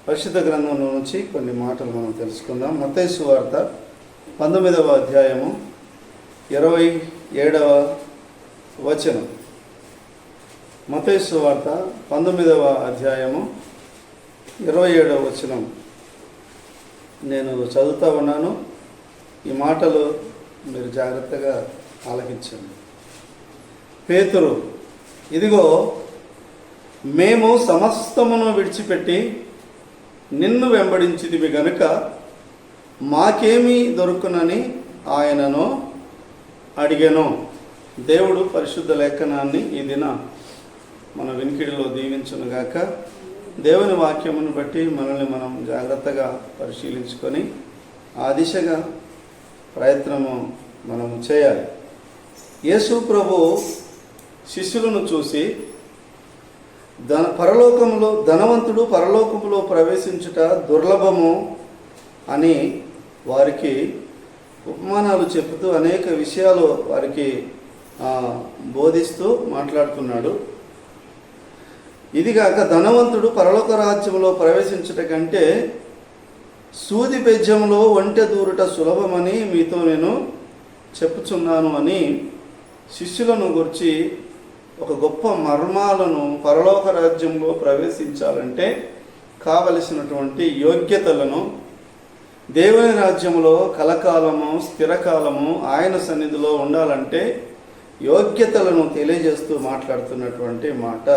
పరిశుద్ధ గ్రంథంలో నుంచి కొన్ని మాటలు మనం తెలుసుకుందాం. మత్తయి సువార్త 19వ అధ్యాయము 27వ వచనం. మత్తయి సువార్త 19వ అధ్యాయము 27వ వచనం నేను చదువుతా ఉన్నాను. ఈ మాటలు మీరు జాగ్రత్తగా ఆలకించండి. పేతురు, ఇదిగో మేము సమస్తమును విడిచిపెట్టి నిన్ను వెంబడించితివి గనుక మాకేమీ దొరుకునని ఆయనను అడిగెను. దేవుడు పరిశుద్ధ లేఖనాన్ని ఈ దిన మన వినికిడిలో దీవించునుగాక. దేవుని వాక్యమును బట్టి మనల్ని మనం జాగ్రత్తగా పరిశీలించుకొని ఆ దిశగా ప్రయత్నము మనం చేయాలి. యేసు ప్రభు శిష్యులను చూసి ధనవంతుడు పరలోకములో ప్రవేశించుట దుర్లభము అని వారికి ఉపమానాలు చెబుతూ అనేక విషయాలు వారికి బోధిస్తూ మాట్లాడుతున్నాడు. ఇదిగాక ధనవంతుడు పరలోక రాజ్యంలో ప్రవేశించుట కంటే సూది బెజ్జంలో ఒంటె దూరుట సులభమని మీతో నేను చెప్పుచున్నాను అని శిష్యులను గురించి ఒక గొప్ప మర్మాలను, పరలోక రాజ్యంలో ప్రవేశించాలంటే కావలసినటువంటి యోగ్యతలను, దేవుని రాజ్యంలో కలకాలము స్థిరకాలము ఆయన సన్నిధిలో ఉండాలంటే యోగ్యతలను తెలియజేస్తూ మాట్లాడుతున్నటువంటి మాట.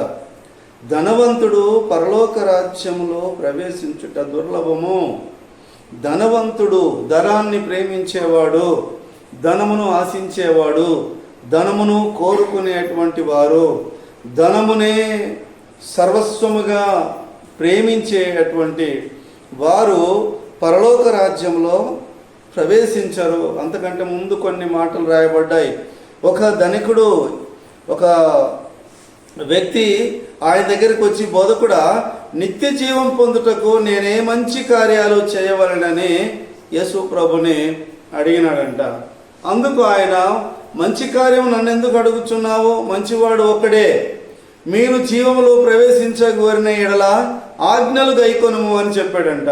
ధనవంతుడు పరలోక రాజ్యంలో ప్రవేశించుట దుర్లభము. ధనవంతుడు, ధనాన్ని ప్రేమించేవాడు, ధనమును ఆశించేవాడు, ధనమును కోరుకునేటువంటి వారు, ధనమునే సర్వస్వముగా ప్రేమించేటువంటి వారు పరలోక రాజ్యంలో ప్రవేశించరు. అంతకంటే ముందు కొన్ని మాటలు రాయబడ్డాయి. ఒక ధనికుడు, ఒక వ్యక్తి ఆయన దగ్గరికి వచ్చి, బోధకుడా, నిత్య జీవం పొందుటకు నేనే మంచి కార్యాలు చేయవలనని యేసు ప్రభుని అడిగినాడంట. అందుకు ఆయన, మంచి కార్యం నన్ను ఎందుకు అడుగుచున్నావు? మంచివాడు ఒక్కడే. మీరు జీవములో ప్రవేశించగోరిన ఎడల ఆజ్ఞలు గైకొనుము అని చెప్పాడంట.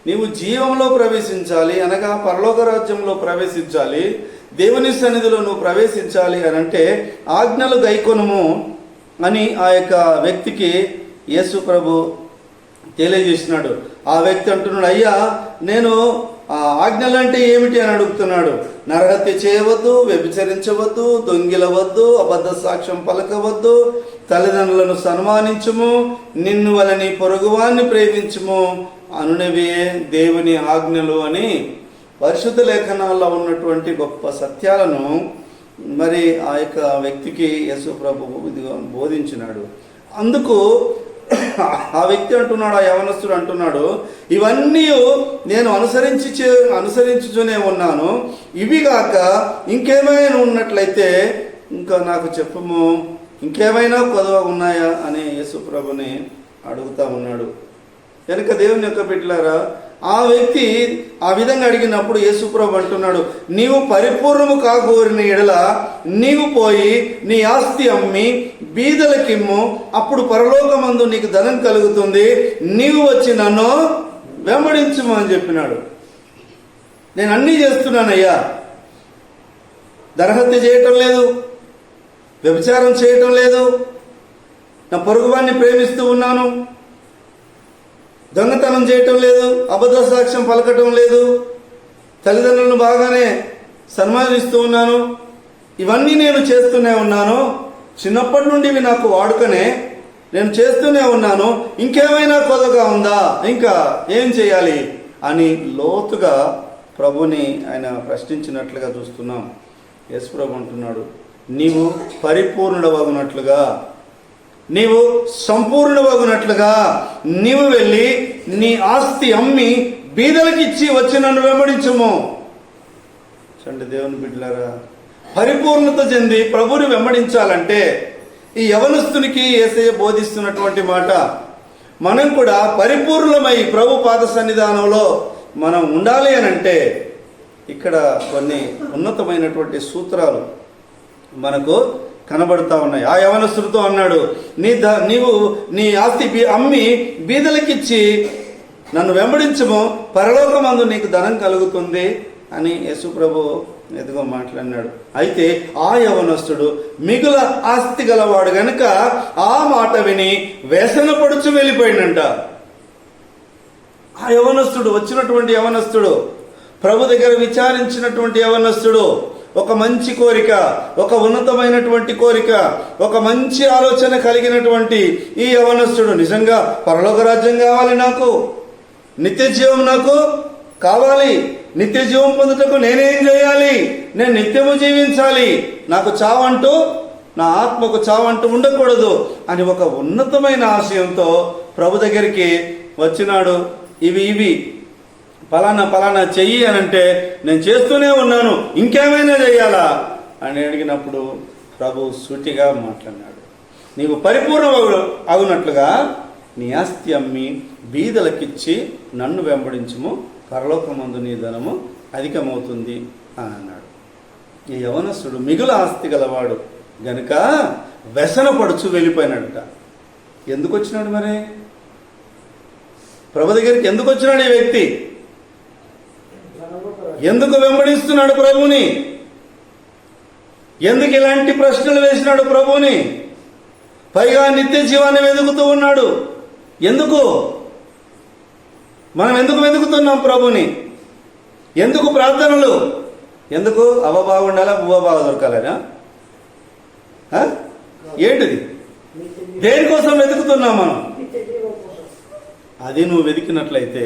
నీవు జీవంలో ప్రవేశించాలి అనగా పరలోక రాజ్యంలో ప్రవేశించాలి, దేవుని సన్నిధిలో నువ్వు ప్రవేశించాలి అని అంటే ఆజ్ఞలు గైకొనుము అని ఆ యొక్క వ్యక్తికి యేసు ప్రభు తెలియజేసినాడు. ఆ వ్యక్తి అంటున్నాడు, అయ్యా నేను ఆజ్ఞలు అంటే ఏమిటి అని అడుగుతున్నాడు. నరహత్య చేయవద్దు, వ్యభిచరించవద్దు, దొంగిలవద్దు, అబద్ధ సాక్ష్యం పలకవద్దు, తల్లిదండ్రులను సన్మానించుము, నిన్ను వలని పొరుగువాన్ని ప్రేమించుము అనునవే దేవుని ఆజ్ఞలు అని పరిశుద్ధ లేఖనాల్లో ఉన్నటువంటి గొప్ప సత్యాలను మరి ఆ యొక్క వ్యక్తికి యేసు ప్రభువు ఇదిగో బోధించినాడు. అందుకు ఆ వ్యక్తి అంటున్నాడు, ఆ యవనస్తుడు అంటున్నాడు, ఇవన్నీ నేను అనుసరించుతూనే ఉన్నాను, ఇవి కాక ఇంకేమైనా ఉన్నట్లయితే ఇంకా నాకు చెప్పము, ఇంకేమైనా కొదవ ఉన్నాయా అని యేసు ప్రభుని అడుగుతా ఉన్నాడు. కనుక దేవుని యొక్క బిడ్డలారా, ఆ వ్యక్తి ఆ విధంగా అడిగినప్పుడు యేసు ప్రభు అంటున్నాడు, నీవు పరిపూర్ణము కాగోరిన ఎడల నీవు పోయి నీ ఆస్తి అమ్మి బీదలకిమ్ము, అప్పుడు పరలోకమందు నీకు ధనం కలుగుతుంది, నీవు వచ్చి నన్ను వెంబడించుము అని చెప్పినాడు. నేను అన్నీ చేస్తున్నానయ్యా, ధనహత్య చేయటం లేదు, వ్యభిచారం చేయటం లేదు, నా పొరుగువాన్ని ప్రేమిస్తూ ఉన్నాను, దొంగతనం చేయటం లేదు, అబద్ధ సాక్ష్యం పలకటం లేదు, తల్లిదండ్రులను బాగానే సన్మానిస్తూ ఉన్నాను, ఇవన్నీ నేను చేస్తూనే ఉన్నాను, చిన్నప్పటి నుండి ఇవి నాకు వాడుకనే, నేను చేస్తూనే ఉన్నాను, ఇంకేమైనా కొదగా ఉందా, ఇంకా ఏం చేయాలి అని లోతుగా ప్రభుని ఆయన ప్రశ్నించినట్లుగా చూస్తున్నాం. యేసు ప్రభు అంటున్నాడు, నీవు పరిపూర్ణుడవగునట్లుగా, నీవు సంపూర్ణవగునట్లుగా నీవు వెళ్ళి నీ ఆస్తి అమ్మి బీదలకు ఇచ్చి వచ్చి నన్ను వెంబడించుము. చండి దేవుని బిడ్డలారా, పరిపూర్ణత చెంది ప్రభుని వెంబడించాలంటే ఈ యవనస్తునికి యేసయ్య బోధిస్తున్నటువంటి మాట, మనం కూడా పరిపూర్ణమై ప్రభు పాద సన్నిధానంలో మనం ఉండాలి అని అంటే ఇక్కడ కొన్ని ఉన్నతమైనటువంటి సూత్రాలు మనకు కనబడుతూ ఉన్నాయి. ఆ యవనస్తుడితో అన్నాడు, నీవు నీ ఆస్తి అమ్మి బీదలకిచ్చి నన్ను వెంబడించము, పరలోకమందు నీకు ధనం కలుగుతుంది అని యేసు ప్రభు ఎదుగో మాట్లాడినాడు. అయితే ఆ యవనస్తుడు మిగుల ఆస్తి గలవాడు గనుక ఆ మాట విని వ్యసన పడుచు వెళ్ళిపోయిందంట. ఆ యవనస్తుడు, వచ్చినటువంటి యవనస్తుడు, ప్రభు దగ్గర విచారించినటువంటి యవనస్తుడు, ఒక మంచి కోరిక, ఒక ఉన్నతమైనటువంటి కోరిక, ఒక మంచి ఆలోచన కలిగినటువంటి ఈ యవనస్తుడు, నిజంగా పరలోక రాజ్యం కావాలి, నాకు నిత్య జీవం నాకు కావాలి, నిత్య జీవం పొందుటకు నేనేం చేయాలి, నేను నిత్యము జీవించాలి, నాకు చావంటూ, నా ఆత్మకు చావంటూ ఉండకూడదు అని ఒక ఉన్నతమైన ఆశయంతో ప్రభు దగ్గరికి వచ్చినాడు. ఇవి పలానా చెయ్యి అని అంటే నేను చేస్తూనే ఉన్నాను, ఇంకేమైనా చెయ్యాలా అని అడిగినప్పుడు ప్రభు సూటిగా మాట్లాడినాడు. నీవు పరిపూర్ణ అగునట్లుగా నీ ఆస్తి అమ్మి బీదలకిచ్చి నన్ను వెంబడించుము, పరలోకమందు నీ ధనము అధికమవుతుంది అని అన్నాడు. ఈ యవనస్తుడు మిగుల ఆస్తి గలవాడు గనుక వ్యసన పడుచు వెళ్ళిపోయినాడట. ఎందుకు వచ్చినాడు మరి? ప్రభు దగ్గరికి ఎందుకు వచ్చినాడు ఈ వ్యక్తి? ఎందుకు వెంబడిస్తున్నాడు ప్రభుని? ఎందుకు ఇలాంటి ప్రశ్నలు వేసినాడు ప్రభుని? పైగా నిత్య జీవాన్ని వెతుకుతూ ఉన్నాడు. ఎందుకు? మనం ఎందుకు వెతుకుతున్నాం ప్రభుని? ఎందుకు ప్రార్థనలు? ఎందుకు? అవ్వ బాగుండాలా, బువ్వ బాగా దొరకాలనా? ఏంటిది? దేనికోసం వెతుకుతున్నాం మనం? అది నువ్వు వెతికినట్లయితే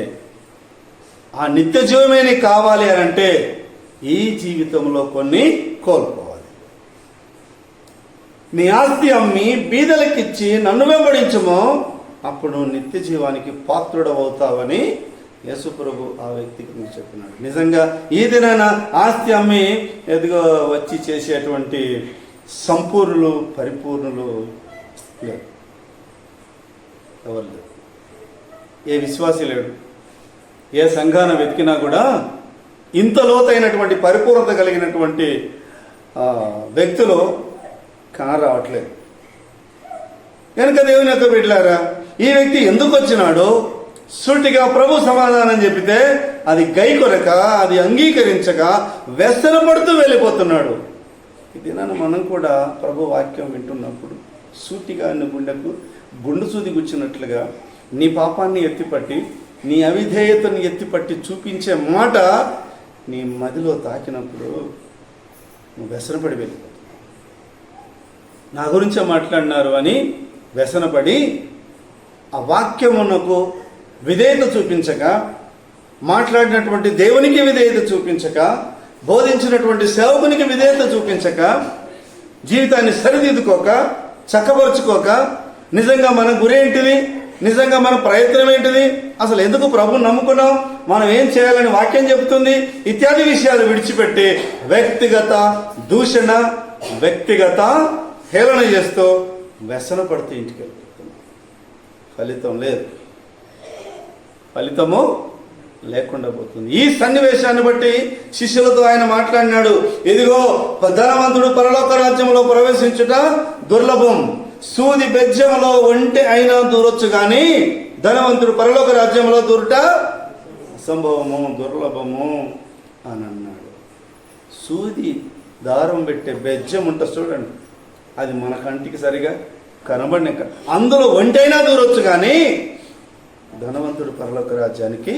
ఆ నిత్య జీవమే నీకు కావాలి అని అంటే ఈ జీవితంలో కొన్ని కోల్పోవాలి. నీ ఆస్తి అమ్మి బీదలకిచ్చి నన్ను వెంబడించుమో, అప్పుడు నువ్వు నిత్య జీవానికి పాత్రుడవుతావని యేసు ప్రభు ఆ వ్యక్తికి చెప్పినాడు. నిజంగా ఈ దినాన ఆస్తి అమ్మి ఎదుగో వచ్చి చేసేటువంటి సంపూర్ణులు, పరిపూర్ణులు లేరు. ఎవరు లేరు. ఏ విశ్వాసి లేడు. ఏ సంఘాన వెతికినా కూడా ఇంత లోతైనటువంటి పరిపూర్ణత కలిగినటువంటి వ్యక్తులు కానరావట్లేదు. కనుక దేవుని యొక్క బిడ్డలారా, ఈ వ్యక్తి ఎందుకు వచ్చినాడో సూటిగా ప్రభు సమాధానం చెప్పితే అది గైకొనక, అది అంగీకరించక వ్యసన పడుతూ వెళ్ళిపోతున్నాడు. ఇది నన్ను మనం కూడా ప్రభు వాక్యం వింటున్నప్పుడు సూటిగా గుండెకు గుండు సూది గుచ్చినట్లుగా నీ పాపాన్ని ఎత్తిపట్టి, నీ అవిధేయతను ఎత్తిపట్టి చూపించే మాట నీ మదిలో తాకినప్పుడు నువ్వు వ్యసనపడి వెళ్ళిపోతావు. నా గురించే మాట్లాడినారు అని వ్యసనపడి ఆ వాక్యమునకు విధేయత చూపించక, మాట్లాడినటువంటి దేవునికి విధేయత చూపించక, బోధించినటువంటి సేవకునికి విధేయత చూపించక, జీవితాన్ని సరిదిద్దుకోక, చక్కబరుచుకోక, నిజంగా మన గురేంటిది, నిజంగా మన ప్రయత్నం ఏంటిది, అసలు ఎందుకు ప్రభువుని నమ్ముకున్నాం, మనం ఏం చేయాలని వాక్యం చెబుతుంది, ఇత్యాది విషయాలు విడిచిపెట్టి వ్యక్తిగత దూషణ, వ్యక్తిగత హేళన చేస్తూ వ్యసన పడుతూ ఇంటికి వెళ్ళిపోతున్నాం. ఫలితం లేదు, ఫలితము లేకుండా పోతుంది. ఈ సన్నివేశాన్ని బట్టి శిష్యులతో ఆయన మాట్లాడినాడు. ఇదిగో ధనవంతుడు పరలోక రాజ్యంలో ప్రవేశించుట దుర్లభం, సూది బెజ్జంలో ఒంటె అయినా దూరొచ్చు కానీ ధనవంతుడు పరలోక రాజ్యంలో దూరుట అసంభవము, దుర్లభము అని అన్నాడు. సూది దారం పెట్టే బెజ్జం ఉంట చూడండి, అది మన కంటికి సరిగా కనబడిన, అందులో ఒంటైనా దూరొచ్చు కానీ ధనవంతుడు పరలోక రాజ్యానికి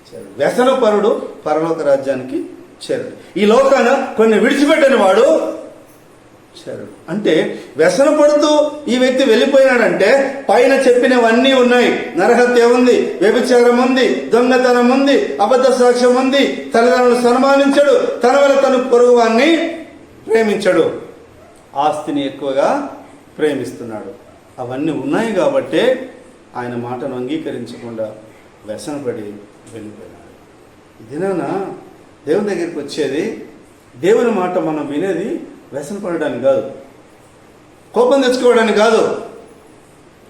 చేరడు, వ్యసనపరుడు పరలోక రాజ్యానికి చేరడు. ఈ లోకాన కొన్ని విడిచిపెట్టని వాడు చేరడు. అంటే వ్యసన పడుతూ ఈ వ్యక్తి వెళ్ళిపోయినాడంటే పైన చెప్పినవన్నీ ఉన్నాయి. నరహత్య ఉంది, వ్యభిచారం ఉంది, దొంగతనం ఉంది, అబద్ధ సాక్ష్యం ఉంది, తల్లిదండ్రులను సన్మానించడు, తన వల్ల తను పొరుగువాన్ని ప్రేమించడు, ఆస్తిని ఎక్కువగా ప్రేమిస్తున్నాడు. అవన్నీ ఉన్నాయి కాబట్టే ఆయన మాటను అంగీకరించకుండా వ్యసనపడి వెళ్ళిపోయినాడు. ఇదేనా దేవుని దగ్గరికి వచ్చేది? దేవుని మాట మనం వినేది వ్యసన పడడానికి కాదు, కోపం తెచ్చుకోవడానికి కాదు.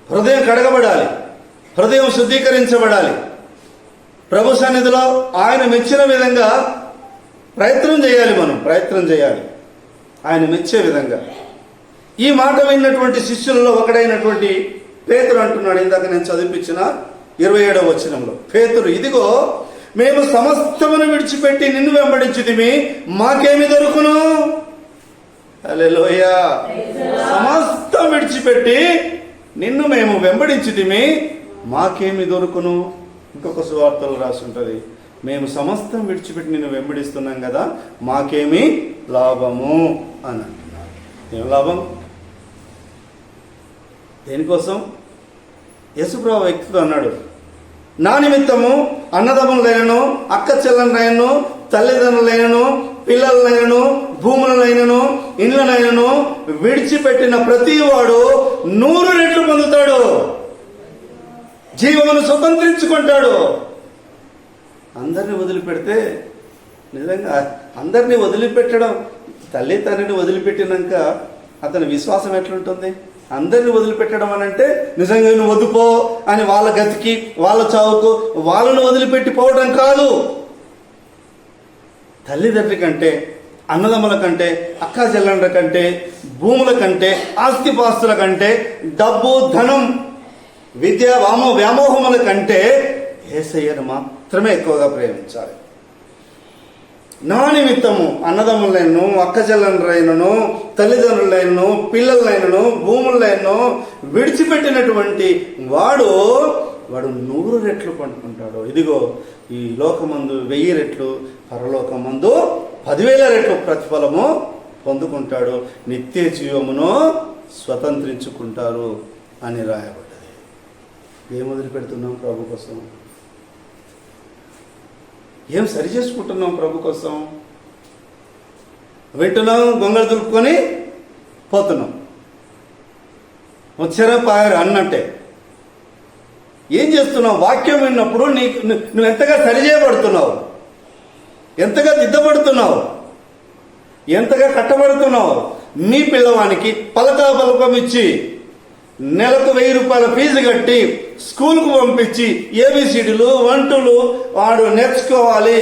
హృదయం కడగబడాలి, హృదయం శుద్ధీకరించబడాలి. ప్రభు సన్నిధిలో ఆయన మెచ్చిన విధంగా ప్రయత్నం చేయాలి, మనం ప్రయత్నం చేయాలి ఆయన మెచ్చే విధంగా. ఈ మాట విన్నటువంటి శిష్యులలో ఒకడైనటువంటి పేతురు అంటున్నాడు, ఇందాక నేను చదివించిన 27వ వచనంలో, పేతురు, ఇదిగో మేము సమస్తమును విడిచిపెట్టి నిన్ను వెంబడించితిమి, మాకేమి దొరుకును? హల్లెలూయా. సమస్తం విడిచిపెట్టి నిన్ను మేము వెంబడించితిమి, మాకేమి దొరుకును? ఇంకొక సువార్తలో రాసి ఉంటుంది, మేము సమస్తం విడిచిపెట్టి నిన్ను వెంబడిస్తున్నాం కదా, మాకేమి లాభము అని అంటున్నారు. ఏం లాభం? దేనికోసం? యేసుప్రభు వ్యక్తితో అన్నాడు, నా నిమిత్తము అన్నదమ్ములైనను, అక్క చెల్లెలైనను, తల్లిదండ్రులైనను, పిల్లలైనను, భూములైనను, ఇండ్లనైనను విడిచిపెట్టిన ప్రతి వాడు 100 రెట్లు పొందుతాడు, జీవమును స్వతంత్రించుకుంటాడు. అందరిని వదిలిపెడితే, నిజంగా అందరినీ వదిలిపెట్టడం, తల్లి తండ్రిని వదిలిపెట్టినాక అతని విశ్వాసం ఎట్లుంటుంది? అందరిని వదిలిపెట్టడం అని అంటే నిజంగా నువ్వు వదిలిపో అని వాళ్ళ గతికి, వాళ్ళ చావుకు వాళ్ళను వదిలిపెట్టి పోవడం కాదు. తల్లిదండ్రి కంటే, అన్నదమ్ముల కంటే, అక్కా చెల్లెండ్ల కంటే, భూముల కంటే, ఆస్తిపాస్తుల కంటే, డబ్బు, ధనం, విద్య, వ్యామోహముల కంటే యేసయ్యను మాత్రమే ఎక్కువగా ప్రేమించాలి. నా నిమిత్తము అన్నదమ్ములైనను, అక్క చెల్లెండ్రైనను, తల్లిదండ్రులైనను, పిల్లలైనను, భూములైనను విడిచిపెట్టినటువంటి వాడు 100 రెట్లు పండుకుంటాడు. ఇదిగో ఈ లోకమందు 1000 రెట్లు, పరలోకమందు 10,000 రెట్లు ప్రతిఫలము పొందుకుంటాడు, నిత్య జీవమును స్వతంత్రించుకుంటారు అని రాయబడ్డది. ఏం వదిలిపెడుతున్నాం ప్రభు కోసం? ఏం సరి చేసుకుంటున్నాం ప్రభు కోసం? వింటున్నాం, గొంగళి దులుపుకొని పోతున్నాం, వచ్చారా పాయారు అన్నట్టే. ఏం చేస్తున్నావు? వాక్యం విన్నప్పుడు నువ్వు ఎంతగా సరిచేయబడుతున్నావు, ఎంతగా దిద్దబడుతున్నావు, ఎంతగా కట్టబడుతున్నావు? మీ పిల్లవానికి పలకం ఇచ్చి నెలకు 1000 రూపాయల ఫీజు కట్టి స్కూల్కు పంపించి ఏబిసిడీలు 1 2 వాడు నేర్చుకోవాలి,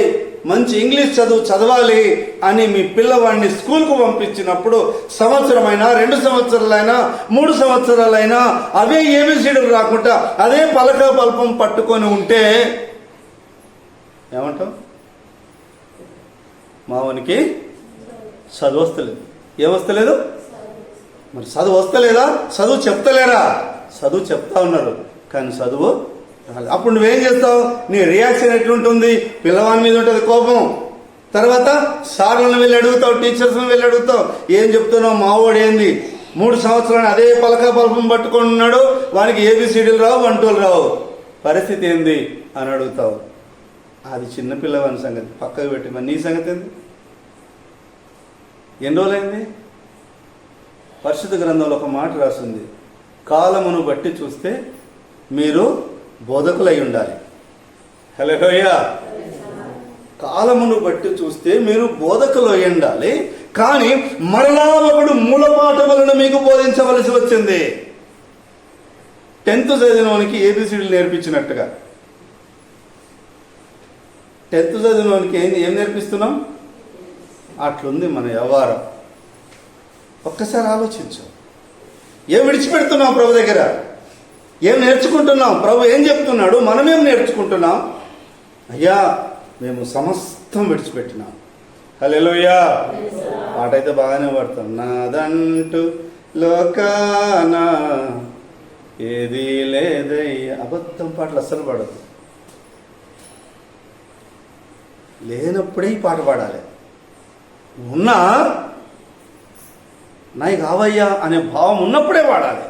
మంచి ఇంగ్లీష్ చదవాలి అని మీ పిల్లవాడిని స్కూల్కు పంపించినప్పుడు సంవత్సరమైనా, 2 సంవత్సరాలైనా, 3 సంవత్సరాలైనా అవే ఏబిసిడీలు రాకుండా అదే పలకం పట్టుకొని ఉంటే ఏమంటావు? మావానికి చదువు వస్తలేదు. ఏమొస్తలేదు? మరి చదువు వస్తలేదా? చదువు చెప్తలేరా? చదువు చెప్తా ఉన్నారు కానీ చదువు రాలేదు. అప్పుడు నువ్వేం చేస్తావు? నీ రియాక్షన్ ఎట్లుంటుంది? పిల్లవాని మీద ఉంటుంది కోపం. తర్వాత సార్లను వెళ్ళి అడుగుతావు, టీచర్స్ని వెళ్ళి అడుగుతావు, ఏం చెప్తున్నావు? మావోడు ఏంది 3 సంవత్సరాలు అదే పలకం పట్టుకొని ఉన్నాడు, వానికి ఏబిసిడీలు రావు, 1 2 రావు, పరిస్థితి ఏంది అని అడుగుతావు. అది చిన్నపిల్లవాని సంగతి పక్కకు పెట్టి, మరి నీ సంగతి ఏంది? ఎన్ని రోజులైంది? పరిశుద్ధ గ్రంథంలో ఒక మాట రాసింది, కాలమును బట్టి చూస్తే మీరు బోధకులై ఉండాలి. హల్లెలూయా. కాలమును బట్టి చూస్తే మీరు బోధకులై ఉండాలి, కానీ మరలా ఒకడు మూలపాఠములను మీకు బోధించవలసి వచ్చింది. 10th చదివినవానికి ఏబిసిడీలు నేర్పించినట్టుగా 10th చదివినవానికి ఏం నేర్పిస్తున్నాం? అట్లుంది మన వ్యవహారం. ఒక్కసారి ఆలోచించు. ఏం విడిచిపెడుతున్నాం ప్రభు దగ్గర? ఏం నేర్చుకుంటున్నాం? ప్రభు ఏం చెప్తున్నాడు? మనమేం నేర్చుకుంటున్నాం? అయ్యా మేము సమస్తం విడిచిపెట్టినాం. హల్లెలూయా. పాట అయితే బాగానే పాడతాం. నాదంటూ లోకానా ఏది లేదయ్యా. అబద్ధం పాటలు అస్సలు పాడదు. లేనప్పుడే ఈ పాట పాడాలి. ఉన్నా నాయి కావయ్యా అనే భావం ఉన్నప్పుడే వాడాలి.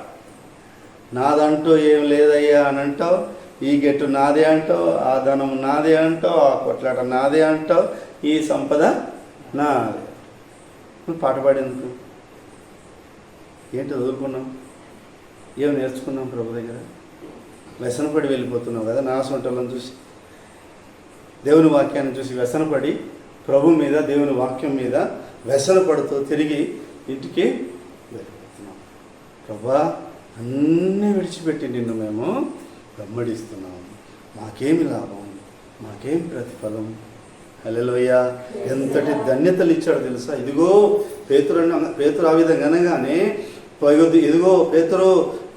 నాదంటూ ఏం లేదయ్యా అని అంటావు, ఈ గెట్టు నాదే అంటావు, ఆ ధనం నాదే అంటావు, ఆ కొట్లాట నాదే అంటావు, ఈ సంపద నాదే. నువ్వు పాట పాడేందుకు? ఏంటి వదులుకున్నాం? ఏం నేర్చుకున్నాం ప్రభు దగ్గర? వ్యసనపడి వెళ్ళిపోతున్నావు కదా నాసొంటలను చూసి, దేవుని వాక్యాన్ని చూసి వ్యసనపడి ప్రభు మీద, దేవుని వాక్యం మీద వ్యసనపడుతూ తిరిగి ఇంటికి వెళ్ళిపోతున్నాం. ప్రభా అన్నీ విడిచిపెట్టి నిన్ను మేము వెంబడిస్తున్నాము, మాకేమి లాభం, మాకేం ప్రతిఫలం? హల్లెలూయా. ఎంతటి ధన్యతలు ఇచ్చాడు తెలుసా. ఇదిగో పేతురు ఆ విధంగా అనగానే, ఇదిగో పేతురు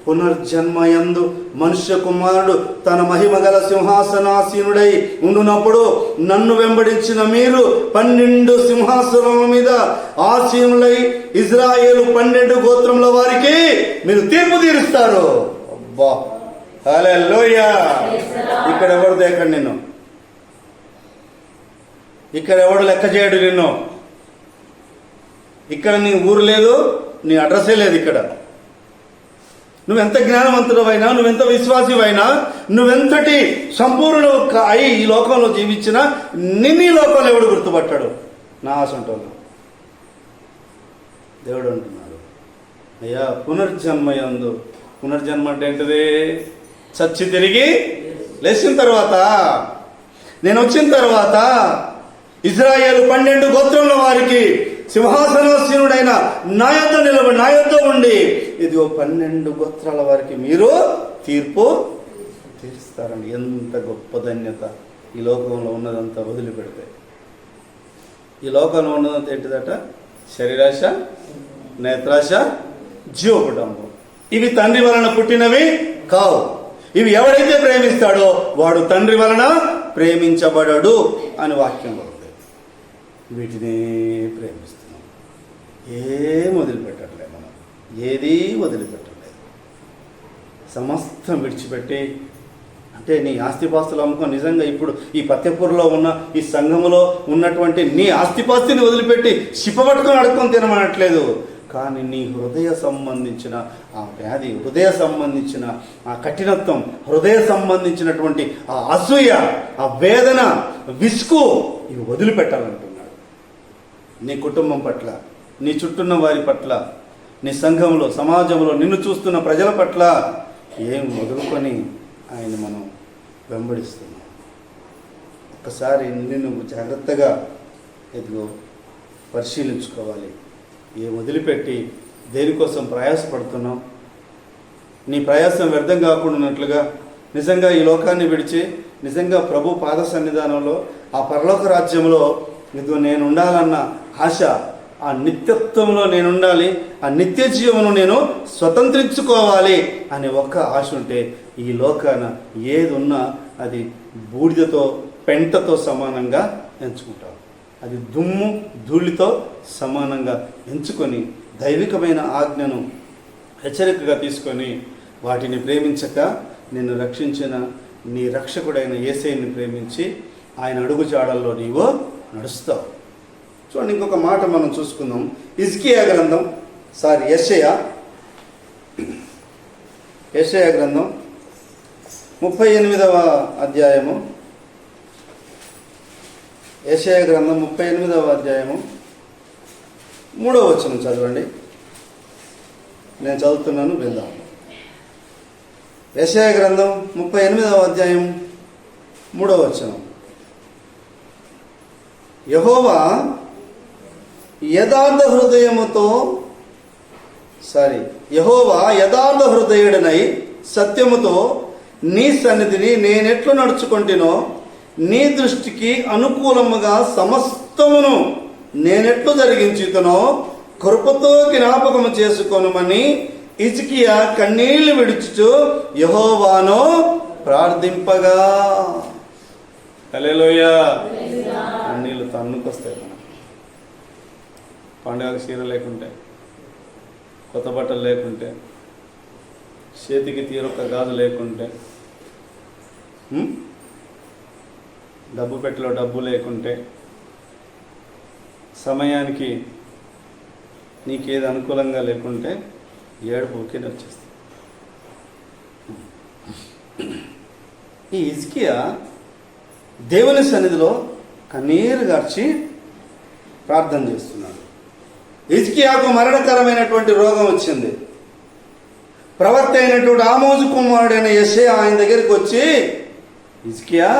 పునర్జన్మయందు మనుష్య కుమారుడు తన మహిమ గల సింహాసనాసీనుడై ఉండునప్పుడు నన్ను వెంబడించిన మీరు 12 సింహాసనముల మీద ఆసీనులై ఇజ్రాయేలు 12 గోత్రముల వారికి మీరు తీర్పు తీరుస్తారు. అబ్బా, హల్లెలూయా. ఇక్కడ ఎవరు దేకండి నిన్ను, ఇక్కడ ఎవడు లెక్క చేయడు నిన్ను. ఇక్కడ నీ ఊరు లేదు, నీ అడ్రస్సే లేదు. ఇక్కడ నువ్వెంత జ్ఞానవంతుడవైనా, నువ్వెంత విశ్వాసివైనా, నువ్వెంతటి సంపూర్ణ అయి ఈ లోకంలో జీవించినా నిన్ను ఈ లోకంలో ఎవడు గుర్తుపట్టాడు? నా ఆశంటోళ్ళు. దేవుడు అంటున్నాడు, అయ్యా పునర్జన్మయందు. పునర్జన్మ అంటే ఏంటిది? చచ్చి తిరిగి లేచిన తర్వాత, నేను వచ్చిన తర్వాత ఇజ్రాయేలు 12 గోత్రముల వారికి సింహాసనాసీనుడైన నా యొద్ద ఉండి ఇదిగో 12 గోత్రాల వారికి మీరు తీర్పు తీరుస్తారండి. ఎంత గొప్ప ధన్యత. ఈ లోకంలో ఉన్నదంతా వదిలిపెడితే, ఈ లోకంలో ఉన్నదంతా ఏంటిదట? శరీరాశ, నేత్రాశ, జీవకుటుంబం. ఇవి తండ్రి వలన పుట్టినవి కావు. ఇవి ఎవరైతే ప్రేమిస్తాడో వాడు తండ్రి వలన ప్రేమించబడడు అని వాక్యంలో ఉంది. వీటినే ప్రేమిస్తున్నాం. ఏం వదిలిపెట్టట్లేదు మనం, ఏదీ వదిలిపెట్టలేదు. సమస్తం విడిచిపెట్టి, అంటే నీ ఆస్తిపాస్తులు అమ్ముకొని నిజంగా ఇప్పుడు ఈ పత్యపూర్లో ఉన్న ఈ సంఘములో ఉన్నటువంటి నీ ఆస్తిపాస్తిని వదిలిపెట్టి శిపపట్టుకొని అడుక్కొని తినమనట్లేదు. కానీ నీ హృదయ సంబంధించిన ఆ వ్యాధి, హృదయ సంబంధించిన ఆ కఠినత్వం, హృదయ సంబంధించినటువంటి ఆ అసూయ, ఆ వేదన, విసుగు, ఇవి వదిలిపెట్టాలంటున్నాడు. నీ కుటుంబం పట్ల, నీ చుట్టూన్న వారి పట్ల, నీ సంఘంలో, సమాజంలో నిన్ను చూస్తున్న ప్రజల పట్ల ఏం వదులుకొని ఆయన మనం వెంబడిస్తున్నాం. ఒక్కసారి నిన్ను జాగ్రత్తగా ఎదుగు పరిశీలించుకోవాలి. ఏం వదిలిపెట్టి దేనికోసం ప్రయాసపడుతున్నాం? నీ ప్రయాసం వ్యర్థం కాకుండా ఉన్నట్లుగా నిజంగా ఈ లోకాన్ని విడిచి నిజంగా ప్రభు పాద సన్నిధానంలో ఆ పరలోక రాజ్యంలో ఇదిగో నేను ఉండాలన్న ఆశ, ఆ నిత్యత్వంలో నేను ఉండాలి, ఆ నిత్య జీవమును నేను స్వతంత్రించుకోవాలి అనే ఒక్క ఆశ ఉంటే ఈ లోకాన ఏది ఉన్నా అది బూడిదతో, పెంటతో సమానంగా ఎంచుకుంటాం. అది దుమ్ము, ధూళితో సమానంగా ఎంచుకొని దైవికమైన ఆజ్ఞను హెచ్చరికగా తీసుకొని వాటిని ప్రేమించక నిన్ను రక్షించిన నీ రక్షకుడైన యేసయ్యని ప్రేమించి ఆయన అడుగుజాడల్లో నీవు నడుస్తావు. చూడండి, ఇంకొక మాట మనం చూసుకుందాం. హిజ్కియా గ్రంథం, యెషయా గ్రంథం 38వ అధ్యాయము. యెషయా గ్రంథం 38వ అధ్యాయము 3వ వచనం చదవండి. నేను చదువుతున్నాను, విందాం. యెషయా గ్రంథం 38వ అధ్యాయం 3వ వచనం. యెహోవా యథార్థ హృదయుడనై సత్యముతో నీ సన్నిధిని నేనెట్లు నడుచుకుంటునో, నీ దృష్టికి అనుకూలముగా సమస్తమును నేనెట్లు జరిగించుతునో కృపతో జ్ఞాపకము చేసుకొనుమని హిజ్కియా కన్నీళ్లు విడుచుచు యెహోవాను ప్రార్థింపగా. హల్లెలూయా. కన్నీళ్ళు తన్నుకొస్తాయి. మనం పండుగకు చీర లేకుంటే, కొత్త బట్టలు లేకుంటే, చేతికి తీరొక్క గాజు లేకుంటే, డబ్బు పెట్టెలో డబ్బు లేకుంటే, సమయానికి నీకేది అనుకూలంగా లేకుంటే ఏడుపు ఊరికే వచ్చేస్తుంది. ఈ హిజ్కియా దేవుని సన్నిధిలో కన్నీరు గార్చి ప్రార్థన చేస్తున్నాడు. హిజ్కియాకు మరణకరమైనటువంటి రోగం వచ్చింది. ప్రవక్త అయినటువంటి ఆమోజు కుమారుడైన యెషయా ఆయన దగ్గరికి వచ్చి, హిజ్కియా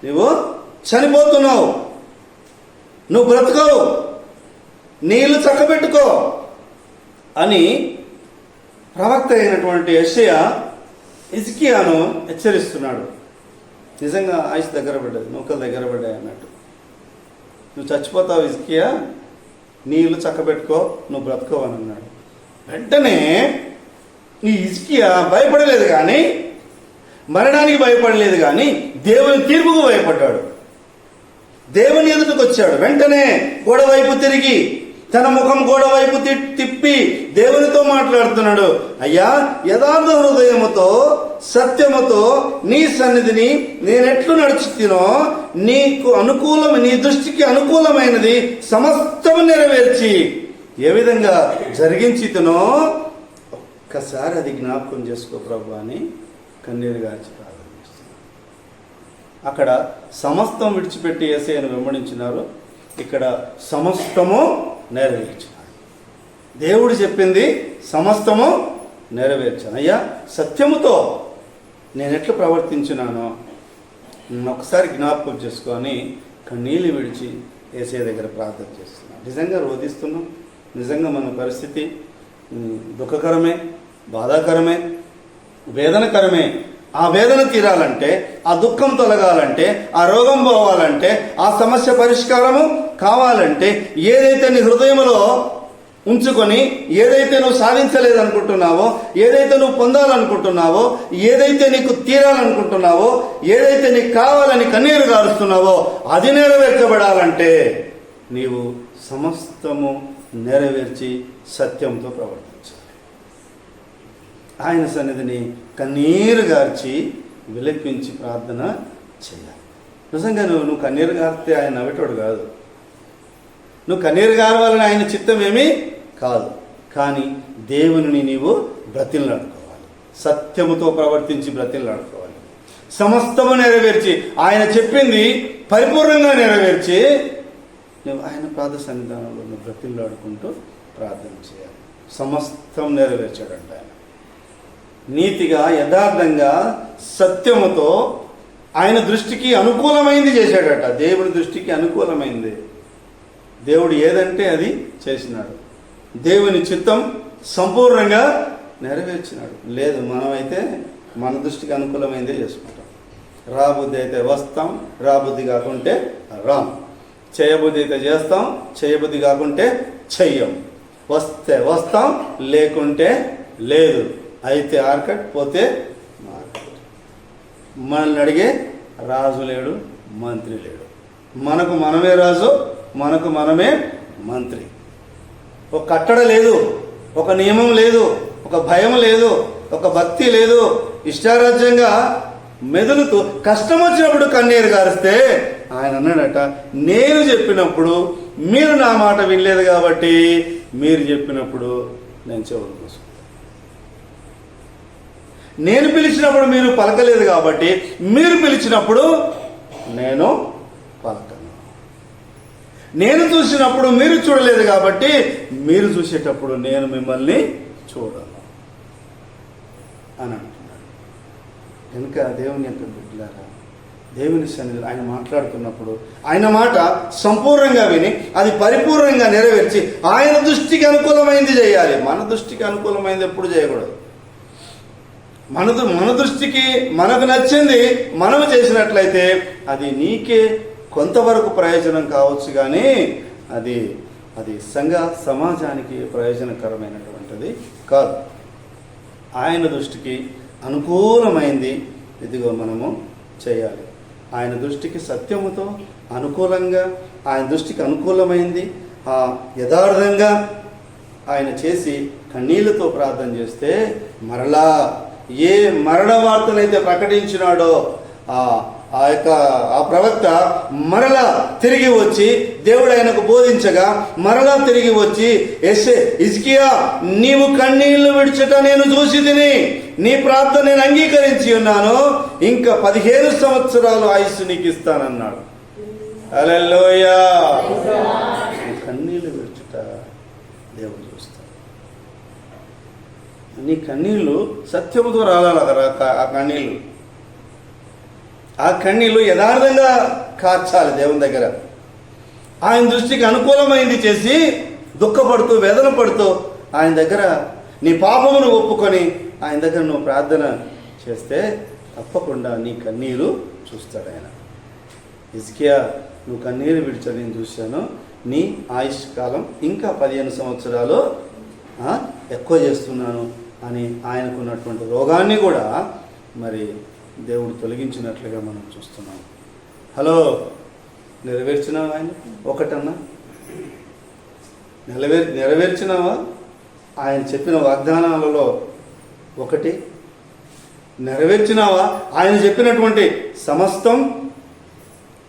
నువ్వు చనిపోతున్నావు, నువ్వు బ్రతకవు, నీ ఇల్లు చక్కబెట్టుకో అని ప్రవక్త అయినటువంటి యెషయా హిజ్కియాను హెచ్చరిస్తున్నాడు. నిజంగా ఆయుష్ దగ్గర పడ్డది, నూకలు దగ్గర పడ్డాయి అన్నట్టు. నువ్వు చచ్చిపోతావు హిజ్కియా, నీ ఇల్లు చక్కబెట్టుకో, నువ్వు బ్రతుకో అని అన్నాడు. వెంటనే ఈ హిజ్కియా భయపడలేదు, కానీ మరణానికి భయపడలేదు, కానీ దేవుని తీర్పుకు భయపడ్డాడు. దేవుని ఎదుటకు వచ్చాడు. వెంటనే గోడ వైపు తిరిగి తన ముఖం గోడ వైపు తిప్పి దేవునితో మాట్లాడుతున్నాడు. అయ్యా, యథార్థ హృదయముతో సత్యముతో నీ సన్నిధిని నేనెట్లు నడుచుతినో నీకు నీ దృష్టికి అనుకూలమైనది సమస్తము నెరవేర్చి ఏ విధంగా జరిగించితినో ఒక్కసారి అది జ్ఞాపకం చేసుకో ప్రభు అని కన్నీరు గార్చి ప్రార్థన చేస్తున్నాడు. అక్కడ సమస్తం విడిచిపెట్టి యేసయ్యను వెంబడించినారు. ఇక్కడ సమస్తము నెరవేర్చినాడు. దేవుడు చెప్పింది సమస్తము నెరవేర్చాను. అయ్యా, సత్యముతో నేను ఎట్లా ప్రవర్తించినానో ఒకసారి జ్ఞాపకం చేసుకొని కన్నీళ్ళు విడిచి యేసయ్య దగ్గర ప్రార్థన చేస్తున్నాను. నిజంగా రోధిస్తున్నాం. నిజంగా మన పరిస్థితి దుఃఖకరమే, బాధాకరమే, వేదనకరమే. ఆ వేదన తీరాలంటే, ఆ దుఃఖం తొలగాలంటే, ఆ రోగం పోవాలంటే, ఆ సమస్య పరిష్కారము కావాలంటే ఏదైతే నీ హృదయంలో ఉంచుకొని, ఏదైతే నువ్వు సాధించలేదనుకుంటున్నావో, ఏదైతే నువ్వు పొందాలనుకుంటున్నావో, ఏదైతే నీకు తీరాలనుకుంటున్నావో, ఏదైతే నీకు కావాలని కన్నీరు గారుస్తున్నావో అది నెరవేర్చబడాలంటే నీవు సమస్తము నెరవేర్చి సత్యంతో ప్రవర్తించాలి. ఆయన సన్నిధిని కన్నీరు గార్చి విలపించి ప్రార్థన చేయాలి. నిజంగా నువ్వు కన్నీరు గారితే ఆయన నవ్వేటోడు కాదు. నువ్వు కన్నీరు గారవాలని ఆయన చిత్తం ఏమీ కాదు. కానీ దేవుని నీవు బ్రతిమలాడుకోవాలి. సత్యముతో ప్రవర్తించి బ్రతిమలాడుకోవాలి. సమస్తము నెరవేర్చి, ఆయన చెప్పింది పరిపూర్ణంగా నెరవేర్చి నువ్వు ఆయన పాద సన్నిధానంలో నువ్వు బ్రతిమలాడుకుంటూ ప్రార్థన చేయాలి. సమస్తం నెరవేర్చాడంట ఆయన. నీతిగా, యథార్థంగా, సత్యముతో ఆయన దృష్టికి అనుకూలమైంది చేశాడట. దేవుని దృష్టికి అనుకూలమైంది. దేవుడు ఏదంటే అది చేసినాడు. దేవుని చిత్తం సంపూర్ణంగా నెరవేర్చినాడు. లేదు, మనమైతే మన దృష్టికి అనుకూలమైందే చేసుకుంటాం. రాబుద్ధి అయితే వస్తాం, రాబుద్ధి కాకుంటే రాం. చేయబుద్ధి అయితే చేస్తాం, చేయబుద్ధి కాకుంటే చెయ్యం. వస్తే వస్తాం, లేకుంటే లేదు. అయితే ఆర్కట్, పోతే మార్కెట్. మనల్ని అడిగే రాజు లేడు, మంత్రి లేడు. మనకు మనమే రాజు, మనకు మనమే మంత్రి. ఒక కట్టడ లేదు, ఒక నియమం లేదు, ఒక భయం లేదు, ఒక భక్తి లేదు. ఇష్టారాజ్యంగా మెదులుతూ కష్టం వచ్చినప్పుడు కన్నీరు గారిస్తే ఆయన అన్నాడట, నేను చెప్పినప్పుడు మీరు నా మాట వినలేదు కాబట్టి మీరు చెప్పినప్పుడు నేను చెవులు మూసుకుంటాను. నేను పిలిచినప్పుడు మీరు పలకలేదు కాబట్టి మీరు పిలిచినప్పుడు నేను పలకను. నేను చూసినప్పుడు మీరు చూడలేదు కాబట్టి మీరు చూసేటప్పుడు నేను మిమ్మల్ని చూడను అని అంటున్నాడు. కనుక దేవుని యొక్క బిడ్డలారా, దేవుని సన్నిధిలో ఆయన మాట్లాడుతున్నప్పుడు ఆయన మాట సంపూర్ణంగా విని అది పరిపూర్ణంగా నెరవేర్చి ఆయన దృష్టికి అనుకూలమైంది చేయాలి. మన దృష్టికి అనుకూలమైంది ఎప్పుడు చేయకూడదు. మన దృష్టికి మనకు నచ్చింది మనం చేసినట్లయితే అది నీకే కొంతవరకు ప్రయోజనం కావచ్చు, కానీ అది సంఘ సమాజానికి ప్రయోజనకరమైనటువంటిది కాదు. ఆయన దృష్టికి అనుకూలమైంది ఇదిగో మనము చేయాలి. ఆయన దృష్టికి సత్యముతో అనుకూలంగా, ఆయన దృష్టికి అనుకూలమైంది యథార్థంగా ఆయన చేసి కన్నీళ్లతో ప్రార్థన చేస్తే మరలా ఏ మరణ వార్తనైతే ప్రకటించినాడో ఆ ప్రవక్త మరలా తిరిగి వచ్చి దేవుడు ఆయనకు బోధించగా మరలా తిరిగి వచ్చి హిజ్కియా, నీవు కన్నీళ్లు విడిచట నేను చూసి తిని నీ ప్రార్థన నేను అంగీకరించి ఉన్నాను, ఇంకా 15 సంవత్సరాలు ఆయుస్సు నీకు ఇస్తానన్నాడు. హల్లెలూయా. కన్నీళ్లు విడిచుట దేవుడు చూస్తాడు. నీ కన్నీళ్లు సత్యముతో రావాలి. ఆ కన్నీళ్లు యథార్థంగా కార్చాలి దేవుని దగ్గర. ఆయన దృష్టికి అనుకూలమైంది చేసి దుఃఖపడుతూ వేదన పడుతూ ఆయన దగ్గర నీ పాపమును ఒప్పుకొని ఆయన దగ్గర నువ్వు ప్రార్థన చేస్తే తప్పకుండా నీ కన్నీరు చూస్తాడు ఆయన. హిజ్కియా నువ్వు కన్నీరు విడిచని నేను చూశాను. నీ ఆయుష్ కాలం ఇంకా 15 సంవత్సరాలు ఎక్కువ చేస్తున్నాను అని ఆయనకున్నటువంటి రోగాన్ని కూడా మరి దేవుడు తొలగించినట్లుగా మనం చూస్తున్నాం. హలో, నెరవేర్చినావా? ఆయన ఒకటన్నా నెరవేర్చినావా? ఆయన చెప్పిన వాగ్దానాలలో ఒకటి నెరవేర్చినావా? ఆయన చెప్పినటువంటి సమస్తం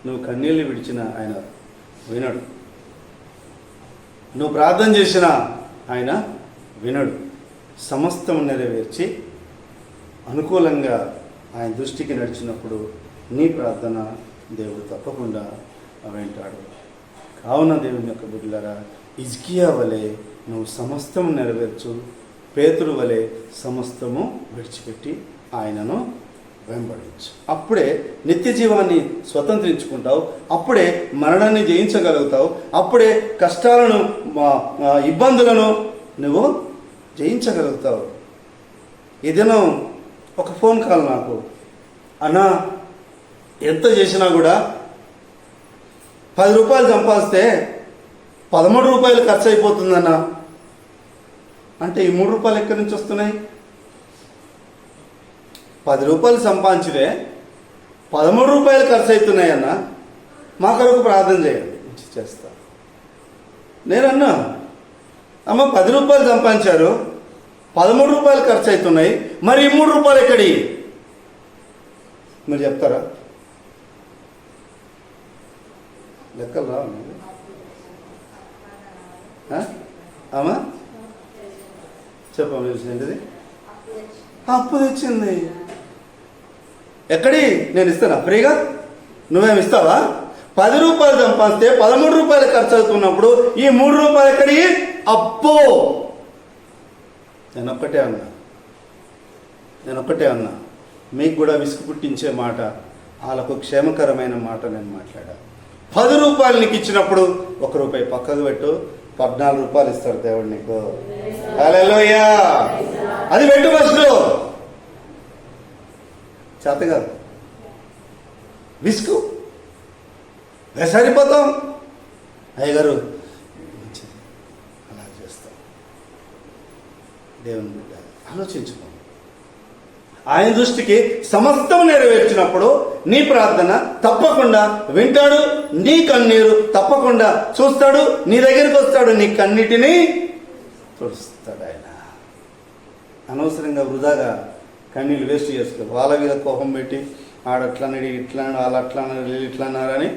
నువ్వు కన్నీళ్ళు విడిచిన ఆయన వినడు. నువ్వు ప్రార్థన చేసిన ఆయన వినడు. సమస్తం నెరవేర్చి అనుకూలంగా ఆయన దృష్టికి నడిచినప్పుడు నీ ప్రార్థన దేవుడు తప్పకుండా వింటాడు. కావున దేవుని యొక్క బిడ్డలారా, హిజ్కియా వలె నువ్వు సమస్తం నెరవేర్చు. పేతురు వలె సమస్తము విడిచిపెట్టి ఆయనను వెంబడించు. అప్పుడే నిత్య జీవాన్ని స్వతంత్రించుకుంటావు. అప్పుడే మరణాన్ని జయించగలుగుతావు. అప్పుడే కష్టాలను, ఇబ్బందులను నువ్వు జయించగలుగుతావు. ఏదైనా ఒక ఫోన్ కాల్ నాకు, అన్నా ఎంత చేసినా కూడా 10 రూపాయలు సంపాదిస్తే 13 రూపాయలు ఖర్చు అయిపోతుందన్నా అంటే ఈ 3 రూపాయలు ఎక్కడి నుంచి వస్తున్నాయి? 10 రూపాయలు సంపాదించితే 13 రూపాయలు ఖర్చు అవుతున్నాయన్నా, మా కొరకు ప్రార్థన చేయండి, చేస్తా. నేనన్నా, అమ్మ 10 రూపాయలు సంపాదించారు, 13 రూపాయలు ఖర్చు అవుతున్నాయి, మరి ఈ 3 రూపాయలు ఎక్కడి? మీరు చెప్తారా? లెక్కలు రా అమ్మా, చెప్పమ్మా. తెలిసింది అప్పు తెచ్చింది. ఎక్కడి? నేను ఇస్తానా ఫ్రీగా? నువ్వేమి ఇస్తావా? 10 రూపాయలు సంపాదిస్తే 13 రూపాయలు ఖర్చు అవుతున్నప్పుడు ఈ 3 రూపాయలు ఎక్కడి? అప్పు. నేను ఒక్కటే అన్నా, మీకు కూడా విసుగు పుట్టించే మాట, వాళ్ళకు క్షేమకరమైన మాట నేను మాట్లాడా. 10 రూపాయలు నీకు ఇచ్చినప్పుడు 1 రూపాయి పక్కకు పెట్టు, 14 రూపాయలు ఇస్తాడు దేవుడు నీకు. హల్లెలూయా. అది పెట్టు ఫస్ట్. చేత కాదు, విసుగు, సరిపోతాం. అయ్యగారు మంచిది, అలా చేస్తాం. దేవుని బిడ్డ ఆలోచించుకో. ఆయన దృష్టికి సమస్తం నెరవేర్చినప్పుడు నీ ప్రార్థన తప్పకుండా వింటాడు. నీ కన్నీరు తప్పకుండా చూస్తాడు. నీ దగ్గరికి వస్తాడు. నీ కన్నిటిని తుడుస్తాడు ఆయన. అనవసరంగా వృధాగా కన్నీళ్ళు వేస్ట్ చేసుకో. వాళ్ళ మీద కోపం పెట్టి ఆడట్లన్నాడు, ఇట్లా వాళ్ళు అట్లా అన్నారు, వీళ్ళు ఇట్లా అన్నారని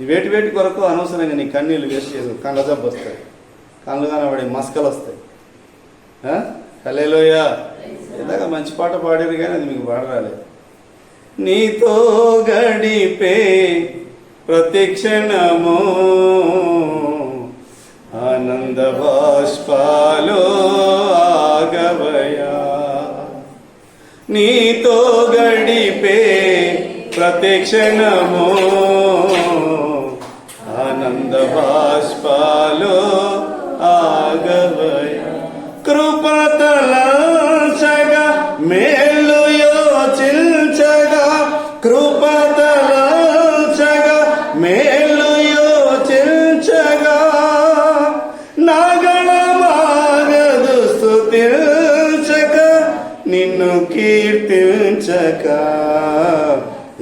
వేటి కొరకు అనవసరంగా నీ కన్నీళ్ళు వేస్ట్ చేసుకో. కళ్ళ జబ్బు వస్తాయి, కళ్ళు కనబడి మస్కలు వస్తాయి. హల్లెలూయా. ఇందాక మంచి పాట పాడారు కానీ అది మీకు పాట రాలేదు. నీతో గడిపే ప్రతిక్షణము ఆనంద బాష్పాలో ఆగవయా. నీతో గడిపే ప్రతిక్షణము ఆనంద బాష్పాలో ఆగవయా. కృపతలంచగా మేలు యోచించగా, కృపతలంచగా మేలు యోచించగా, నాగళమాగదు స్తుతించక, నిన్ను కీర్తించక.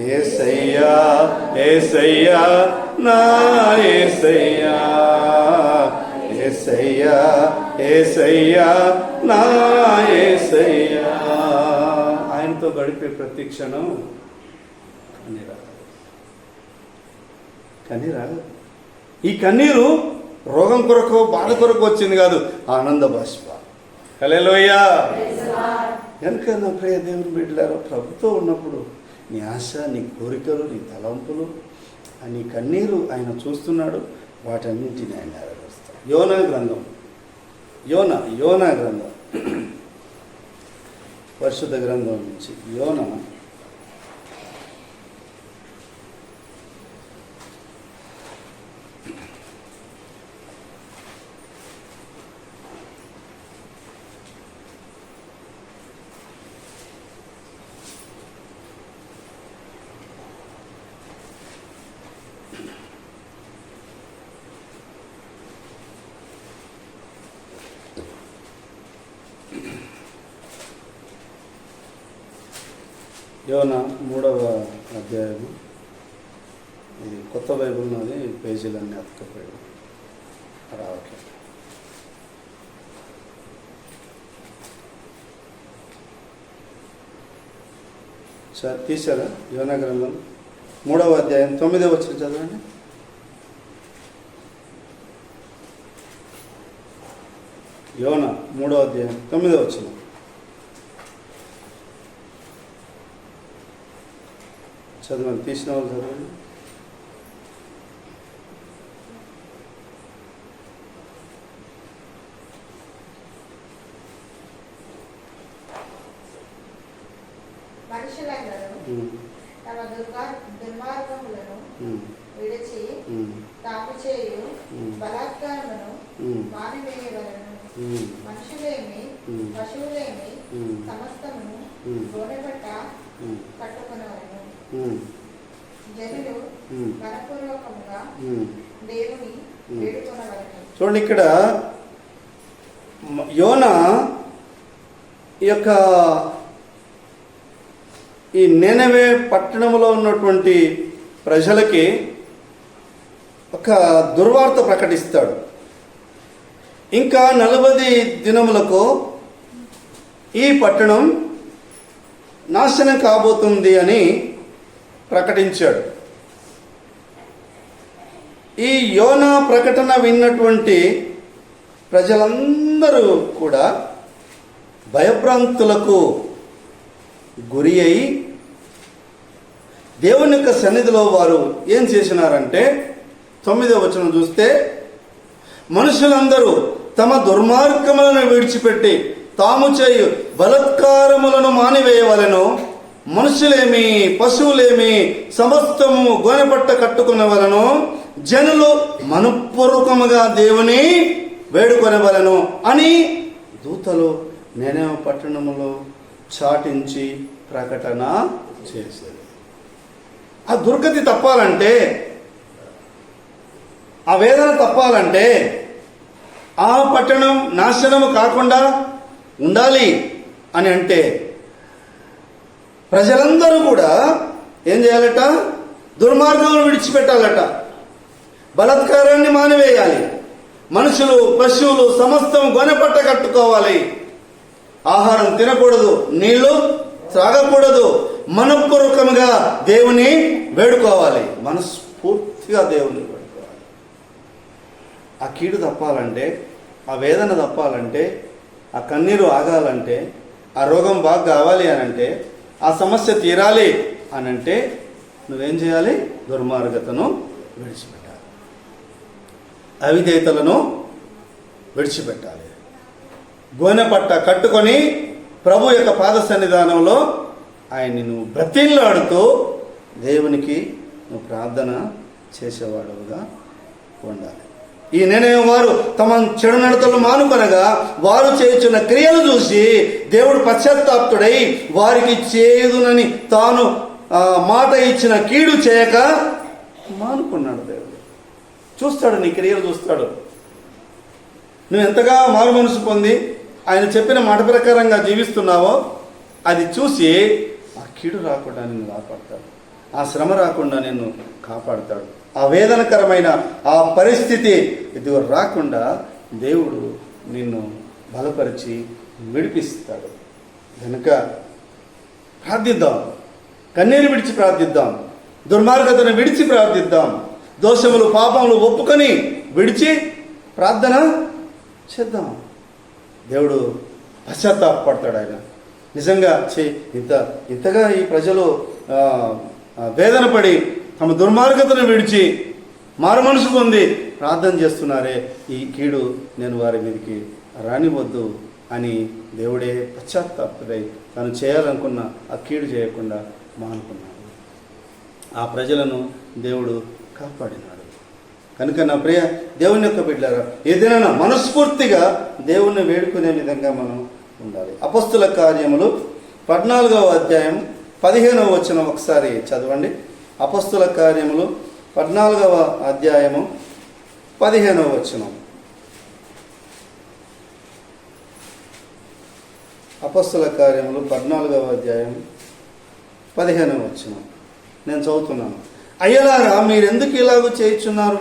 యేసయ్యా యేసయ్యా నా యేసయ్యా, యేసయ్యా యేసయ్యా నా యేసయ్యా. ఆయనతో గడిపే ప్రతి క్షణం కన్నీరాదు. ఈ కన్నీరు రోగం కొరకు, బాధ కొరకు వచ్చింది కాదు, ఆనంద బాష్ప. హల్లెలూయా. కనుక నా ప్రియ దేవుని బిడ్డలారా, ప్రభుతో ఉన్నప్పుడు నీ ఆశ, నీ కోరికలు, నీ తలంపులు, నీ కన్నీరు ఆయన చూస్తున్నాడు. వాటన్నింటినీ ఆయన నెరవేరుస్తాడు. యోనా గ్రంథం, యోనా గ్రంథం, పరిశుద్ధ గ్రంథం నుంచి యోనా యోనా 3వ అధ్యాయము. ఇది కొత్త బైబిల్ నాది, పేజీలన్నీ అతుకపోయాయి, రావట్లేదు. సార్ తీశారా? యోనా గ్రంథం 3వ అధ్యాయం 9వ వచనం చదవండి. యోనా 3వ అధ్యాయం 9వ వచనం. చదవండి, తీసిన వాళ్ళు చదవండి. మనుషులందరూ తమ దుర్మార్గములను విడిచి తాము చేయు బలాత్కారమును మానివేయవలెను. మనుషులేమి పశువులేమి సమస్తమును గోనెపట్ట కట్టుకొనవలెను. జనులు మనపూర్వకముగా దేవుని వేడుకొనవలెను. చూడండి, ఇక్కడ యోనా ఈ యొక్క ఈ నేనవే పట్టణంలో ఉన్నటువంటి ప్రజలకి ఒక దుర్వార్త ప్రకటిస్తాడు. ఇంకా 40 దినములకు ఈ పట్టణం నాశనం కాబోతుంది అని ప్రకటించాడు. ఈ యోనా ప్రకటన విన్నటువంటి ప్రజలందరూ కూడా భయభ్రాంతులకు గురి అయి దేవుని యొక్క సన్నిధిలో వారు ఏం చేసినారంటే 9వ వచనం చూస్తే, మనుషులందరూ తమ దుర్మార్గములను విడిచిపెట్టి తాము చేయు బలాత్కారములను మానివేయవలెను. మనుషులేమి పశువులేమి సమస్తము గోనెపట్ట కట్టుకునవలెను. జనులు మనపూర్వకముగా దేవుని వేడుకొనవలెను అని దూతలు నేనేమో పట్టణములో చాటించి ప్రకటన చేసేది. ఆ దుర్గతి తప్పాలంటే, ఆ వేదన తప్పాలంటే, ఆ పట్టణం నాశనము కాకుండా ఉండాలి అని అంటే ప్రజలందరూ కూడా ఏం చేయాలట? దుర్మార్గమును విడిచిపెట్టాలట, బలాత్కారాన్ని మానివేయాలి, మనుషులు పశువులు సమస్తం గొనెపట్ట కట్టుకోవాలి, ఆహారం తినకూడదు, నీళ్లు త్రాగకూడదు, మనపూర్వకముగా దేవుని వేడుకోవాలి, మనస్ఫూర్తిగా దేవుని వేడుకోవాలి. ఆ కీడు తప్పాలంటే, ఆ వేదన తప్పాలంటే, ఆ కన్నీరు ఆగాలంటే, ఆ రోగం బాగా కావాలి అనంటే, ఆ సమస్య తీరాలి అనంటే నువ్వేం చేయాలి? దుర్మార్గతను విడిచిపెట్టాలి, అవిధేయతలను విడిచిపెట్టాలి, గోనెపట్ట కట్టుకొని ప్రభు యొక్క పాద సన్నిధానంలో ఆయన్ని నువ్వు బ్రతిల్లాడుతూ దేవునికి నువ్వు ప్రార్థన చేసేవాడుగా ఉండాలి. ఈ నిర్ణయం వారు తమ చెడు నడతలు మానుకొనగా వారు చేయుచున్న క్రియలు చూసి దేవుడు పశ్చాత్తాప్తుడై వారికి చేయుదునని తాను మాట ఇచ్చిన కీడు చేయక మానుకున్నాడు. దేవుడు చూస్తాడు, నీ క్రియలు చూస్తాడు. నువ్వు ఎంతగా మారు మనసు పొంది ఆయన చెప్పిన మాట ప్రకారంగా జీవిస్తున్నావో అది చూసి ఆ కీడు రాకుండా నిన్ను కాపాడతాడు, ఆ శ్రమ రాకుండా నిన్ను కాపాడతాడు, ఆ వేదనకరమైన ఆ పరిస్థితి ఇదిగో రాకుండా దేవుడు నిన్ను బలపరిచి విడిపిస్తాడు. కనుక ప్రార్థిద్దాం, కన్నీరు విడిచి ప్రార్థిద్దాం, దుర్మార్గతను విడిచి ప్రార్థిద్దాం, దోషములు పాపములు ఒప్పుకొని విడిచి ప్రార్థన చేద్దాం. దేవుడు పశ్చాత్తాపడతాడు. ఆయన నిజంగా ఇంతగా ఈ ప్రజలు వేదన పడి తమ దుర్మార్గతను విడిచి మారు మనసు పొంది ప్రార్థన చేస్తున్నారే, ఈ కీడు నేను వారి మీదకి రానివద్దు అని దేవుడే పశ్చాత్తాపడై తాను చేయాలనుకున్న ఆ కీడు చేయకుండా మానుకున్నాడు. ఆ ప్రజలను దేవుడు కాపాడినాడు. కనుక నా ప్రియ దేవుని యొక్క బిడ్డలారా, ఏదైనా మనస్ఫూర్తిగా దేవుణ్ణి వేడుకునే విధంగా మనం ఉండాలి. అపొస్తల కార్యములు 14వ అధ్యాయం 15వ వచనం ఒకసారి చదవండి. అపొస్తల కార్యములు 14వ అధ్యాయము 15వ వచనం. అపొస్తల కార్యములు 14వ అధ్యాయం 15వ వచనం నేను చదువుతున్నాను. అయ్యలారా, మీరెందుకు ఇలాగూ చేయుచున్నారు?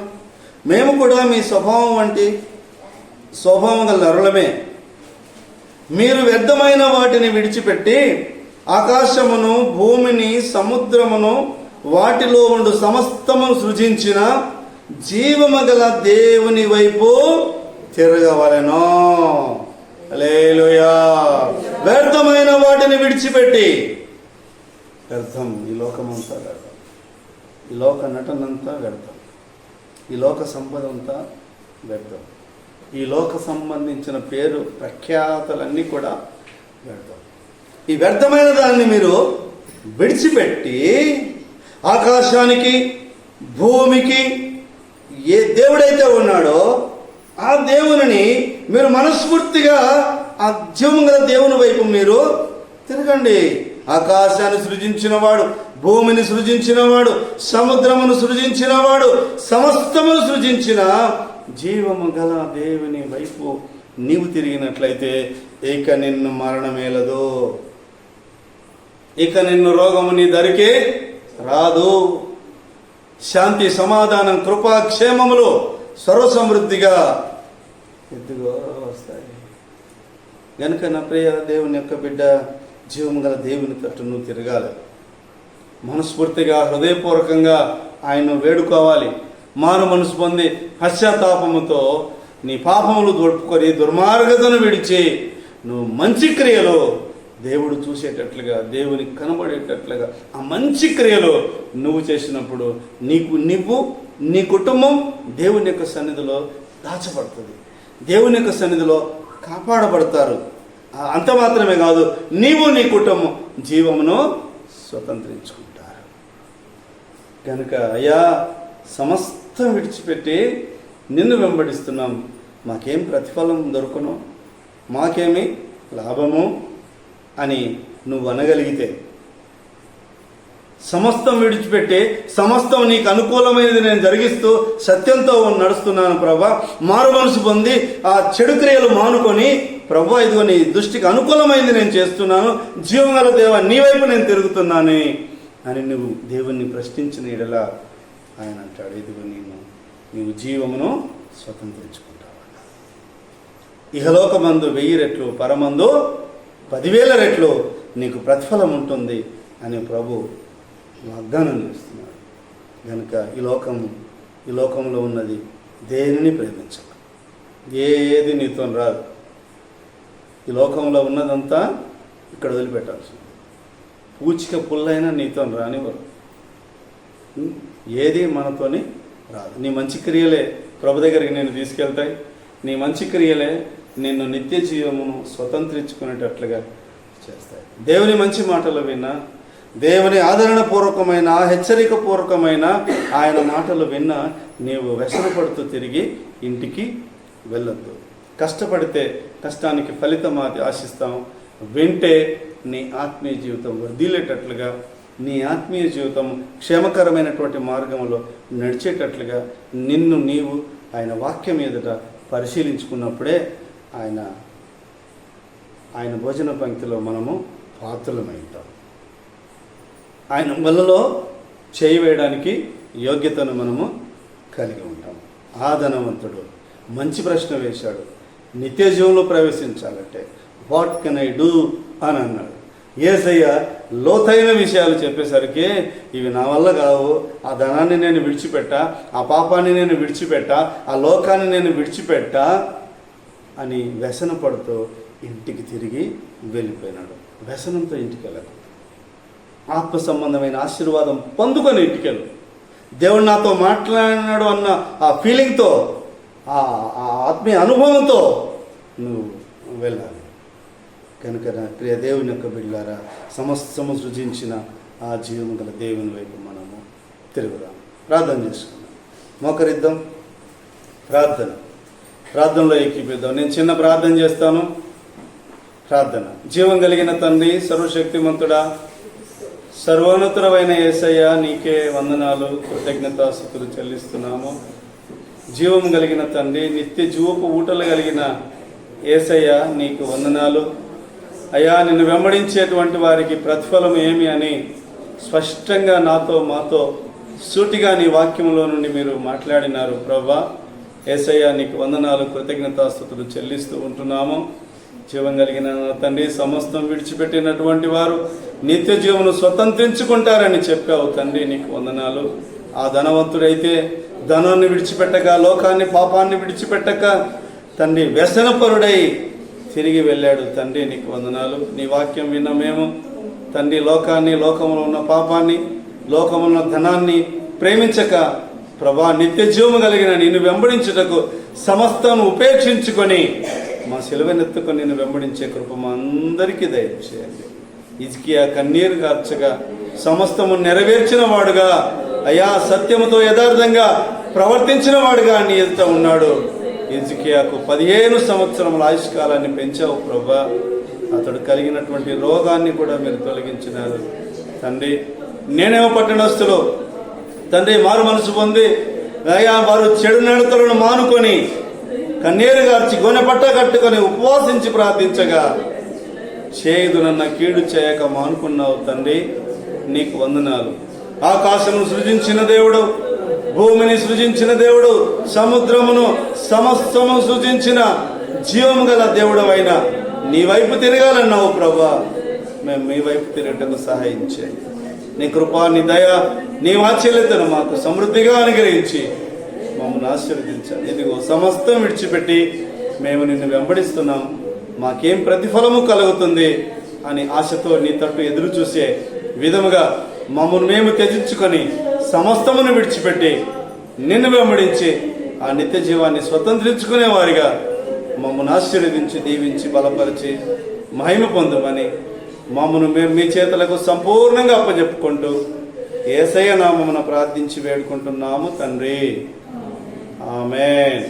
మేము కూడా మీ స్వభావం గల నరులమే. మీరు వ్యర్థమైన వాటిని విడిచిపెట్టి ఆకాశమును, భూమిని, సముద్రమును, వాటిలో ఉండు సమస్తమును సృజించిన జీవము గల దేవుని వైపు తిరగవలెను. హల్లెలూయా. వ్యర్థమైన వాటిని విడిచిపెట్టి, వ్యర్థం, ఈ లోకమంతా వ్యర్థం, ఈ లోక నటనంతా వ్యర్థం, ఈ లోక సంపద అంతా వ్యర్థం, ఈ లోక సంబంధించిన పేరు ప్రఖ్యాతలన్నీ కూడా వ్యర్థం. ఈ వ్యర్థమైన దాన్ని మీరు విడిచిపెట్టి ఆకాశానికి, భూమికి ఏ దేవుడైతే ఉన్నాడో ఆ దేవుని మీరు మనస్ఫూర్తిగా, ఆ జీవం గల దేవుని వైపు మీరు తిరగండి. ఆకాశాన్ని సృజించినవాడు, భూమిని సృజించినవాడు, సముద్రమును సృజించినవాడు, సమస్తమును సృజించిన జీవము గల దేవుని వైపు నీవు తిరిగినట్లయితే ఇక నిన్ను మరణమేలదు, ఇక నిన్ను రోగము నీ దరికే రాదు. శాంతి, సమాధానం, కృపా, క్షేమములు సర్వసమృద్ధిగా ఎద్దుగా వస్తాయి. గనుక నా ప్రియ దేవుని యొక్క బిడ్డ, జీవము గల దేవుని తట్టు నువ్వు తిరగాలి. మనస్ఫూర్తిగా, హృదయపూర్వకంగా ఆయన్ను వేడుకోవాలి. మారు మనసు పొంది పశ్చాత్తాపముతో నీ పాపములు దొడుపుకొని దుర్మార్గతను విడిచి నువ్వు మంచి క్రియలు దేవుడు చూసేటట్లుగా, దేవునికి కనబడేటట్లుగా ఆ మంచి క్రియలు నువ్వు చేసినప్పుడు నువ్వు నీ కుటుంబం దేవుని యొక్క సన్నిధిలో దాచబడుతుంది, దేవుని యొక్క సన్నిధిలో కాపాడబడతారు. అంత మాత్రమే కాదు, నీవు నీ కుటుంబం జీవమును స్వతంత్రించుకుంటారు. కనుక అయ్యా, సమస్తం విడిచిపెట్టి నిన్ను వెంబడిస్తున్నాం, మాకేం ప్రతిఫలం దొరకను, మాకేమి లాభము అని నువ్వు అనగలిగితే, సమస్తం విడిచిపెట్టి సమస్తం నీకు అనుకూలమైనది నేను జరిగిస్తూ సత్యంతో నడుస్తున్నాను ప్రభా, మారు మనసు పొంది ఆ చెడు క్రియలు మానుకొని ప్రభా ఇదిగో నీ దృష్టికి అనుకూలమైనది నేను చేస్తున్నాను, జీవగల దేవా నీ వైపు నేను తిరుగుతున్నాను అని నువ్వు దేవుణ్ణి ప్రశ్నించిన ఎడల ఆయన అంటాడు, ఇదిగో నీవు జీవమును స్వతంత్రించుకుంటావు. ఇహలోకమందు 1000 రెట్లు, పరమందు 10,000 రెట్లు నీకు ప్రతిఫలం ఉంటుంది అని ప్రభు వాగ్దానం చేస్తున్నాడు. కనుక ఈ లోకంలో ఉన్నది దేనిని ప్రేమించక, ఏది నీతో రాదు. ఈ లోకంలో ఉన్నదంతా ఇక్కడ వదిలిపెట్టాల్సింది. పూచిక పుల్లైనా నీతో రానివ్వరు, ఏది మనతోని రాదు. నీ మంచి క్రియలే ప్రభు దగ్గరికి నేను తీసుకెళ్తాయి, నీ మంచి క్రియలే నిన్ను నిత్య జీవమును స్వతంత్రించుకునేటట్లుగా చేస్తాయి. దేవుని మంచి మాటలు విన్నా, దేవుని ఆదరణపూర్వకమైన, హెచ్చరికపూర్వకమైన ఆయన మాటలు విన్నా నీవు వ్యసనపడుతూ తిరిగి ఇంటికి వెళ్ళొద్దు. కష్టపడితే కష్టానికి ఫలితం ఆశిస్తాం, వింటే నీ ఆత్మీయ జీవితం వర్ధిల్లేటట్లుగా, నీ ఆత్మీయ జీవితం క్షేమకరమైనటువంటి మార్గంలో నడిచేటట్లుగా నిన్ను నీవు ఆయన వాక్యం ఎదుట పరిశీలించుకున్నప్పుడే ఆయన భోజన పంక్తిలో మనము పాత్రలమై ఉంటాం. ఆయన వల్లలో చేయి వేయడానికి యోగ్యతను మనము కలిగి ఉంటాం. ఆ ధనవంతుడు మంచి ప్రశ్న వేశాడు, నిత్య జీవంలో ప్రవేశించాలంటే వాట్ కెన్ ఐ డూ అని అన్నాడు. యేసయ్య లోతైన విషయాలు చెప్పేసరికి ఇవి నా వల్ల కావు, ఆ ధనాన్ని నేను విడిచిపెట్టా, ఆ పాపాన్ని నేను విడిచిపెట్టా, ఆ లోకాన్ని నేను విడిచిపెట్టా అని వ్యసన పడుతూ ఇంటికి తిరిగి వెళ్ళిపోయినాడు. వ్యసనంతో ఇంటికి వెళ్ళకు, ఆత్మ సంబంధమైన ఆశీర్వాదం పొందుకొని ఇంటికి వెళ్ళు. దేవుడు నాతో మాట్లాడినాడు అన్న ఆ ఫీలింగ్తో, ఆ ఆత్మీయ అనుభవంతో నువ్వు వెళ్ళాలి. కనుక నా ప్రియ దేవుని యొక్క బిడ్డలారా, సమస్తము సృజించిన ఆ జీవము గల దేవుని వైపు మనము తిరుగుదాం. ప్రార్థన చేసుకుందాం, మోకరిద్దాం, ప్రార్థనలో ఏకీపిద్దాం. నేను చిన్న ప్రార్థన చేస్తాను. ప్రార్థన. జీవం కలిగిన తండ్రి, సర్వశక్తిమంతుడా, సర్వోన్నతుడైన యేసయ్య, నీకే వందనాలు, కృతజ్ఞతాస్తుతులు చెల్లిస్తున్నాము. జీవం కలిగిన తండ్రి, నిత్య జీవపు ఊటలు కలిగిన యేసయ్య, నీకు వందనాలు. అయ్యా, నిన్ను వెంబడించేటువంటి వారికి ప్రతిఫలం ఏమి అని స్పష్టంగా నాతో మాతో సూటిగా నీ వాక్యంలో నుండి మీరు మాట్లాడినారు ప్రభా. యేసయ్య నీకు వందనాలు, కృతజ్ఞతాస్తుతులు చెల్లిస్తూ ఉంటున్నాము. జీవం కలిగిన తండ్రి, సమస్తం విడిచిపెట్టినటువంటి వారు నిత్య జీవను స్వతంత్రించుకుంటారని చెప్పావు తండ్రి, నీకు వందనాలు. ఆ ధనవంతుడైతే ధనాన్ని విడిచిపెట్టక, లోకాన్ని పాపాన్ని విడిచిపెట్టక తండ్రి వ్యసనపరుడై తిరిగి వెళ్ళాడు తండ్రి, నీకు వందనాలు. నీ వాక్యం విన్న మేము తండ్రి లోకాన్ని, లోకంలో ఉన్న పాపాన్ని, లోకంలో ఉన్న ధనాన్ని ప్రేమించక ప్రభా నిత్య జీవము కలిగిన నిన్ను వెంబడించుటకు సమస్తం ఉపేక్షించుకొని మా సిలువనెత్తుకొని నిన్ను వెంబడించే కృప మా అందరికీ దయచేయండి. హిజ్కియా కన్నీరు కార్చగా సమస్తము నెరవేర్చిన వాడుగా, అయా సత్యముతో యథార్థంగా ప్రవర్తించిన వాడుగా నీ ఎదుట ఉన్నాడు. హిజ్కియాకు 15 సంవత్సరముల ఆయుష్కాలాన్ని పెంచావు ప్రభా. అతడు కలిగినటువంటి రోగాన్ని కూడా మీరు తొలగించినారు తండ్రి. నేనేమో పట్టణస్తులు తండ్రి మారు మనసు పొంది అయా వారు చెడు నడతలను మానుకొని కన్నీరు గార్చి గోనె పట్ట కట్టుకొని ఉపవాసించి ప్రార్థించగా చేయుదునన్న కీడు చేయక మానుకున్నావు తండ్రి, నీకు వందనాలు. ఆకాశమును సృజించిన దేవుడు, భూమిని సృజించిన దేవుడు, సముద్రమును సమస్తము సృజించిన జీవము గల దేవుడు అయిన నీ వైపు తిరగాలన్నావు ప్రభా. మేము మీ వైపు తిరగటకు సహాయం చేయండి. నీ కృప, నీ దయ, నీ వాత్సల్యతను మాకు సమృద్ధిగా అనుగ్రహించి మమ్మల్ని ఆశీర్వదించాలి. ఇదిగో సమస్తం విడిచిపెట్టి మేము నిన్ను వెంబడిస్తున్నాం, మాకేం ప్రతిఫలము కలుగుతుంది అని ఆశతో నీ తట్టు ఎదురు చూసే విధముగా మమ్మల్ని మేము త్యజించుకొని సమస్తమును విడిచిపెట్టి నిన్ను వెంబడించి ఆ నిత్య జీవాన్ని స్వతంత్రించుకునే వారిగా మమ్మల్ని ఆశీర్వదించి, దీవించి, బలపరిచి మహిమ పొందమని మమ్మను మేము మీ చేతులకు సంపూర్ణంగా అప్పచెప్పుకుంటూ యేసయ్య నామమున ప్రార్థించి వేడుకుంటున్నాము తండ్రి. ఆమేన్.